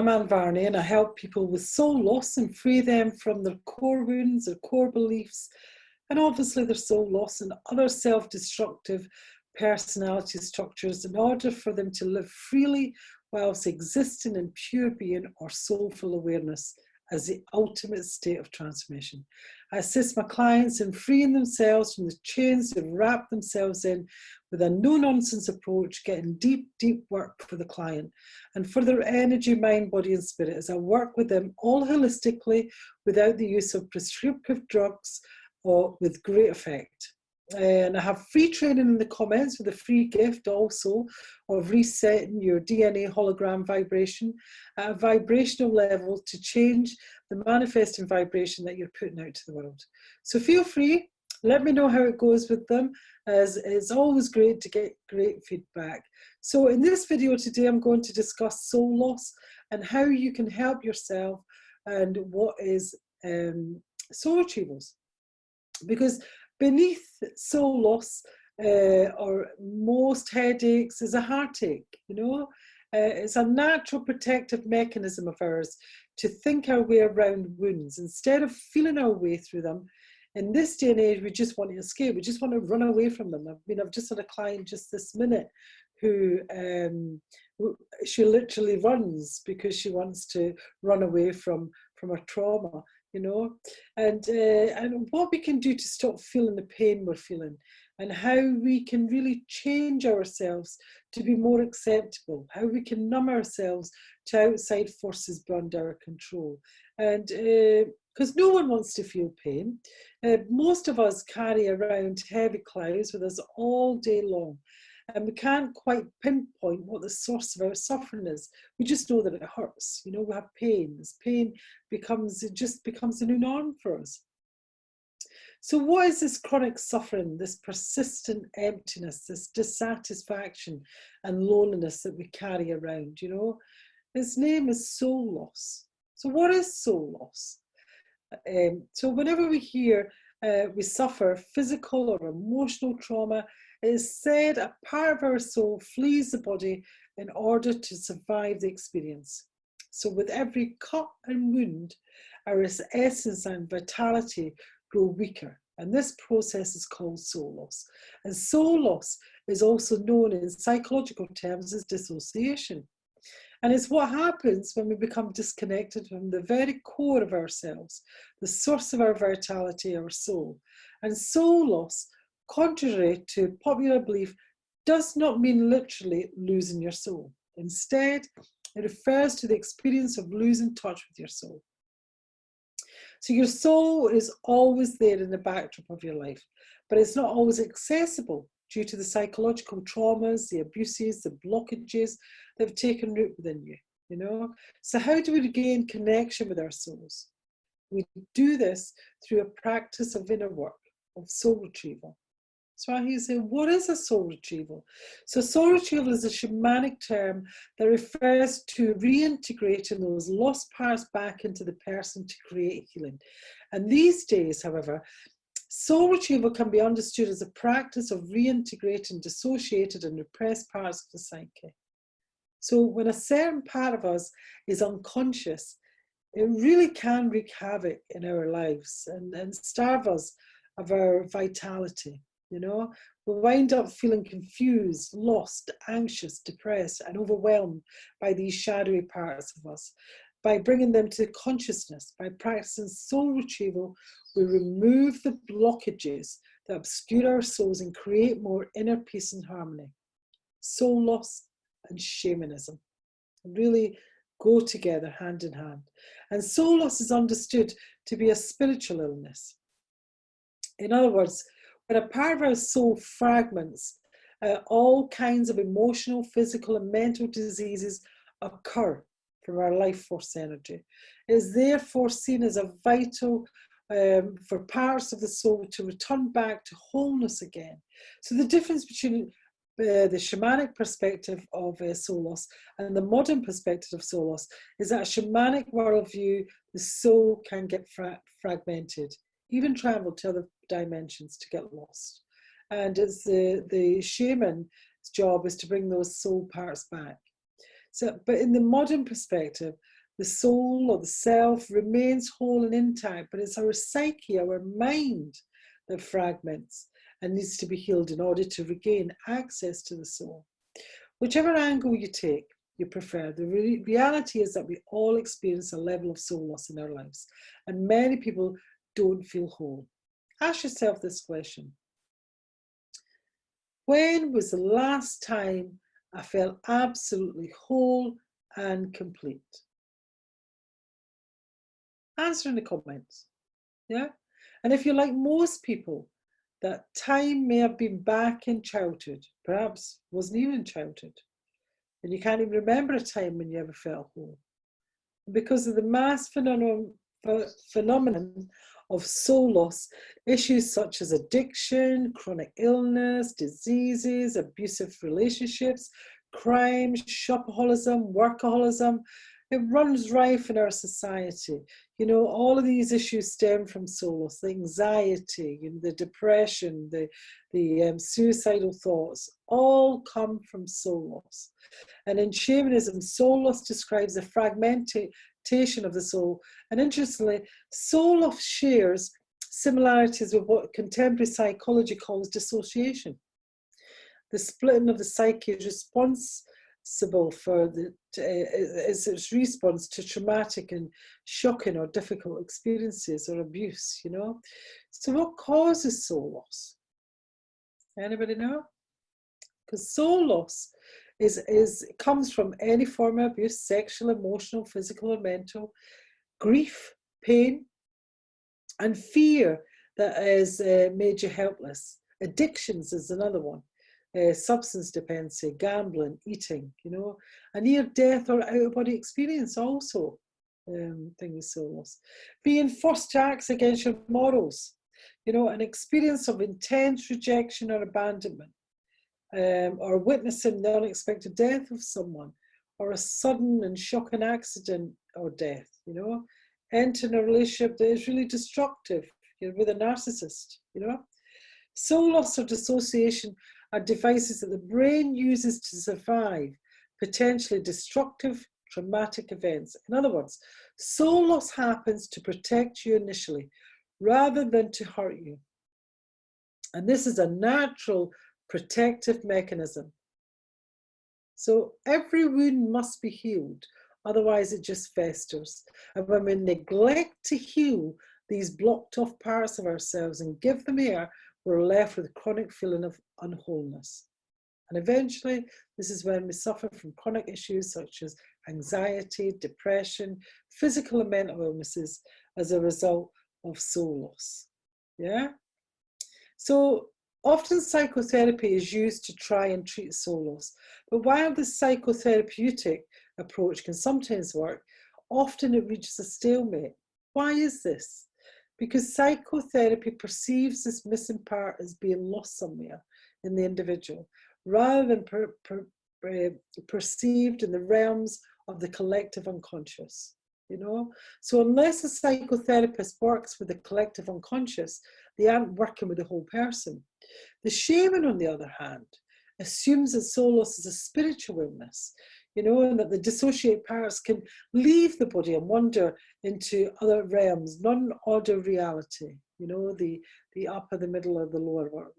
I'm Anne Varney, and I help people with soul loss and free them from their core wounds, their core beliefs, and obviously their soul loss and other self-destructive personality structures in order for them to live freely whilst existing in pure being or soulful awareness as the ultimate state of transformation. I assist my clients in freeing themselves from the chains they've wrapped themselves in with a no-nonsense approach, getting deep, deep work for the client and for their energy, mind, body and spirit as I work with them all holistically without the use of prescriptive drugs or with great effect. And I have free training in the comments with a free gift also of resetting your DNA hologram vibration at a vibrational level to change the manifesting vibration that you're putting out to the world. So feel free, let me know how it goes with them, as it's always great to get great feedback. So in this video today, I'm going to discuss soul loss and how you can help yourself and what is soul retrievals. Because beneath soul loss or most headaches is a heartache, you know. It's a natural protective mechanism of ours to think our way around wounds instead of feeling our way through them. In this day and age, we just want to escape. We just want to run away from them. I've just had a client just this minute who she literally runs because she wants to run away from her trauma. You know, and what we can do to stop feeling the pain we're feeling and how we can really change ourselves to be more acceptable, how we can numb ourselves to outside forces beyond our control. And because no one wants to feel pain, most of us carry around heavy clouds with us all day long. And we can't quite pinpoint what the source of our suffering is. We just know that it hurts. You know, we have pain. This pain just becomes a new norm for us. So what is this chronic suffering, this persistent emptiness, this dissatisfaction and loneliness that we carry around, you know? Its name is soul loss. So what is soul loss? So whenever we hear we suffer physical or emotional trauma, it is said a part of our soul flees the body in order to survive the experience. So with every cut and wound, our essence and vitality grow weaker. And this process is called soul loss. And soul loss is also known in psychological terms as dissociation. And it's what happens when we become disconnected from the very core of ourselves, the source of our vitality, our soul. And soul loss, contrary to popular belief, does not mean literally losing your soul. Instead, it refers to the experience of losing touch with your soul. So your soul is always there in the backdrop of your life, but it's not always accessible due to the psychological traumas, the abuses, the blockages that have taken root within you, you know. So how do we regain connection with our souls? We do this through a practice of inner work, of soul retrieval. So I say, what is a soul retrieval? So soul retrieval is a shamanic term that refers to reintegrating those lost parts back into the person to create healing. And these days, however, soul retrieval can be understood as a practice of reintegrating dissociated and repressed parts of the psyche. So when a certain part of us is unconscious, it really can wreak havoc in our lives and starve us of our vitality. You know, we wind up feeling confused, lost, anxious, depressed, and overwhelmed by these shadowy parts of us. By bringing them to consciousness, by practicing soul retrieval, we remove the blockages that obscure our souls and create more inner peace and harmony. Soul loss and shamanism really go together hand in hand. And soul loss is understood to be a spiritual illness. In other words, when a part of our soul fragments, all kinds of emotional, physical, and mental diseases occur from our life force energy. It is therefore seen as a vital for parts of the soul to return back to wholeness again. So the difference between the shamanic perspective of soul loss and the modern perspective of soul loss is that a shamanic worldview, the soul can get fragmented, even travel to other dimensions to get lost. And it's the shaman's job is to bring those soul parts back. So, but in the modern perspective, The soul or the self remains whole and intact, but it's our psyche, our mind, that fragments and needs to be healed in order to regain access to the soul. Whichever angle you prefer, the reality is that we all experience a level of soul loss in our lives, and many people don't feel whole. Ask yourself this question: when was the last time I felt absolutely whole and complete? Answer in the comments. Yeah? And if you're like most people, that time may have been back in childhood, perhaps wasn't even in childhood, and you can't even remember a time when you ever felt whole. Because of the mass phenomenon of soul loss, issues such as addiction, chronic illness, diseases, abusive relationships, crime, shopaholism, workaholism, it runs rife in our society. You know, all of these issues stem from soul loss: the anxiety, you know, the depression, the suicidal thoughts, all come from soul loss. And in shamanism, soul loss describes a fragmentation of the soul. And interestingly, soul loss shares similarities with what contemporary psychology calls dissociation. The splitting of the psyche is responsible for its response to traumatic and shocking or difficult experiences or abuse, you know. So what causes soul loss? Anybody know? Because soul loss comes from any form of abuse: sexual, emotional, physical, or mental, grief, pain, and fear that has made you helpless. Addictions is another one. Substance dependency, gambling, eating, you know, a near-death or out-of-body experience also, thing with soul loss. Being forced to act against your morals, you know, an experience of intense rejection or abandonment, or witnessing the unexpected death of someone, or a sudden and shocking accident or death, you know, entering a relationship that is really destructive, you know, with a narcissist, you know. Soul loss or dissociation are devices that the brain uses to survive potentially destructive, traumatic events. In other words, soul loss happens to protect you initially, rather than to hurt you. And this is a natural protective mechanism. So every wound must be healed, otherwise it just festers. And when we neglect to heal these blocked off parts of ourselves and give them air, we're left with a chronic feeling of unwholeness. And eventually, this is when we suffer from chronic issues such as anxiety, depression, physical and mental illnesses as a result of soul loss. Yeah? So often psychotherapy is used to try and treat soul loss. But while the psychotherapeutic approach can sometimes work, often it reaches a stalemate. Why is this? Because psychotherapy perceives this missing part as being lost somewhere in the individual, rather than perceived in the realms of the collective unconscious, you know? So unless a psychotherapist works with the collective unconscious, they aren't working with the whole person. The shaman, on the other hand, assumes that soul loss is a spiritual illness, you know, and that the dissociated parts can leave the body and wander into other realms, non-order reality, you know, the upper, the middle, or the lower world,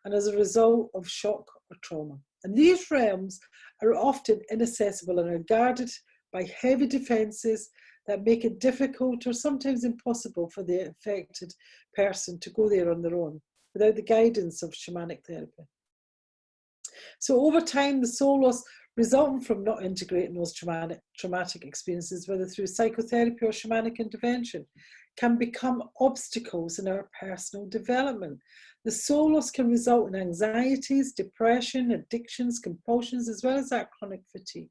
and as a result of shock or trauma. And these realms are often inaccessible and are guarded by heavy defenses that make it difficult or sometimes impossible for the affected person to go there on their own without the guidance of shamanic therapy. So over time, the soul loss resulting from not integrating those traumatic experiences, whether through psychotherapy or shamanic intervention, can become obstacles in our personal development. The soul loss can result in anxieties, depression, addictions, compulsions, as well as that chronic fatigue,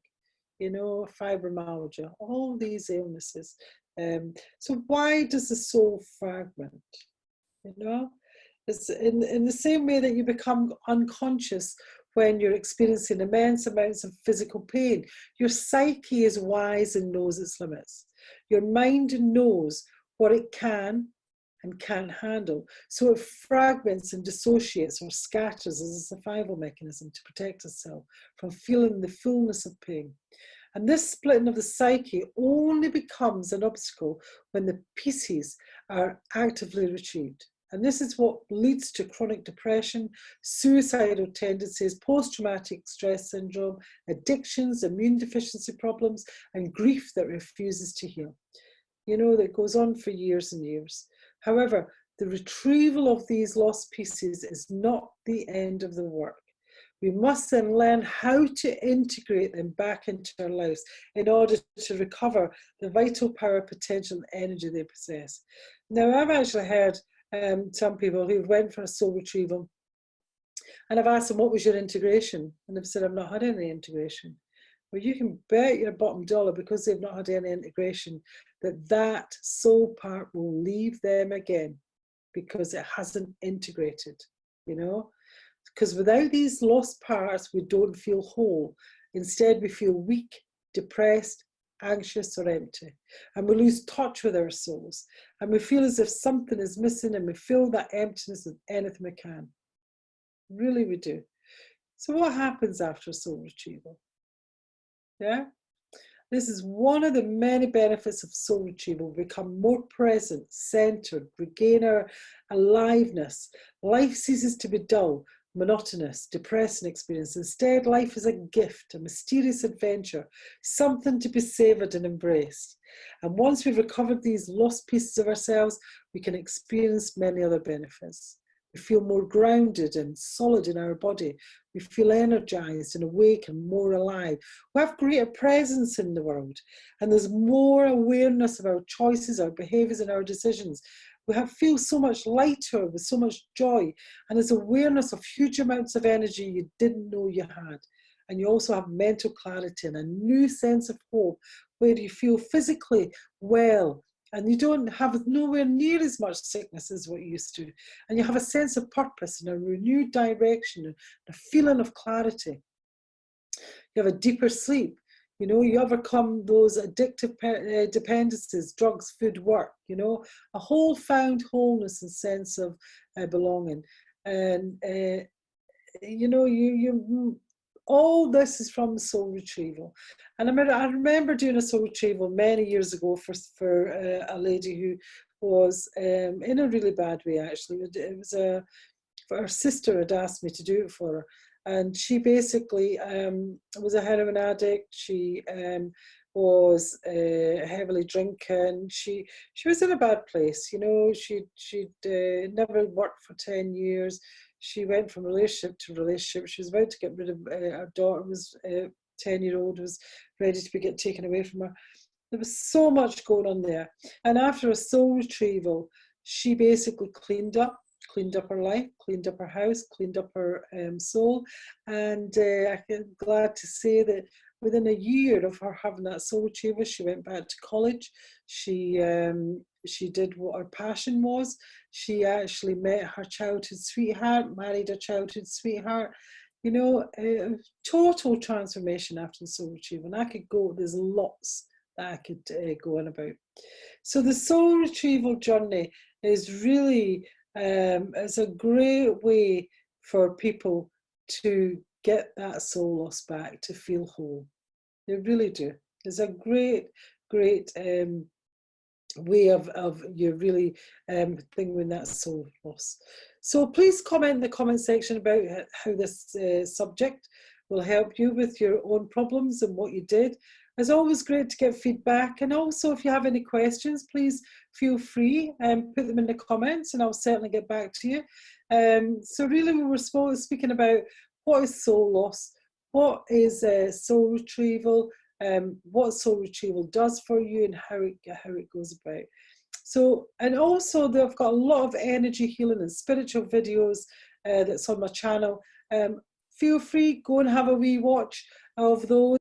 you know, fibromyalgia, all these illnesses. So why does the soul fragment? You know, it's in the same way that you become unconscious when you're experiencing immense amounts of physical pain. Your psyche is wise and knows its limits. Your mind knows what it can and can't handle. So it fragments and dissociates or scatters as a survival mechanism to protect itself from feeling the fullness of pain. And this splitting of the psyche only becomes an obstacle when the pieces are actively retrieved. And this is what leads to chronic depression, suicidal tendencies, post-traumatic stress syndrome, addictions, immune deficiency problems, and grief that refuses to heal. You know, that goes on for years and years. However, the retrieval of these lost pieces is not the end of the work. We must then learn how to integrate them back into our lives in order to recover the vital power, potential, and energy they possess. Now, I've actually heard some people who went for a soul retrieval, and I've asked them, what was your integration? And they've said, I've not had any integration. Well, you can bet your bottom dollar, because they've not had any integration, that soul part will leave them again, because it hasn't integrated, you know? Because without these lost parts, we don't feel whole. Instead, we feel weak, depressed, anxious, or empty. And we lose touch with our souls. And we feel as if something is missing, and we fill that emptiness with anything we can. Really, we do. So what happens after soul retrieval? Yeah? This is one of the many benefits of soul retrieval. We become more present, centered, regain our aliveness. Life ceases to be dull, monotonous, depressing experience. Instead, life is a gift, a mysterious adventure, something to be savoured and embraced. And once we've recovered these lost pieces of ourselves, we can experience many other benefits. We feel more grounded and solid in our body. We feel energized and awake and more alive. We have greater presence in the world, and there's more awareness of our choices, our behaviors, and our decisions. We feel so much lighter with so much joy, and there's awareness of huge amounts of energy you didn't know you had. And you also have mental clarity and a new sense of hope, where you feel physically well, and you don't have nowhere near as much sickness as what you used to. And you have a sense of purpose and a renewed direction and a feeling of clarity. You have a deeper sleep. You know, you overcome those addictive dependencies, drugs, food, work, you know, a whole found wholeness and sense of belonging. And, you know, all this is from soul retrieval. And I remember doing a soul retrieval many years ago for a lady who was in a really bad way, actually. It was her sister had asked me to do it for her. And she basically was a heroin addict. She was heavily drinking. She was in a bad place, you know. She'd never worked for 10 years. She went from relationship to relationship. She was about to get rid of her daughter, was 10-year-old, was ready to get taken away from her. There was so much going on there. And after a soul retrieval, she basically cleaned up her life, cleaned up her house, cleaned up her soul. And I'm glad to say that within a year of her having that soul retrieval, she went back to college. She did what her passion was. She actually met her childhood sweetheart, married her childhood sweetheart. You know, total transformation after the soul retrieval. And I could go, there's lots that I could go on about. So the soul retrieval journey is really, it's a great way for people to get that soul loss back, to feel whole. They really do. It's a great way of you really thing with that soul loss. So please comment in the comment section about how this subject will help you with your own problems and what you did. It's always great to get feedback, and also if you have any questions, please feel free and put them in the comments, and I'll certainly get back to you. So really, we were speaking about what is soul loss, what is soul retrieval, what soul retrieval does for you, and how it goes about. So, and also they've got a lot of energy healing and spiritual videos that's on my channel. Feel free, go and have a wee watch of those.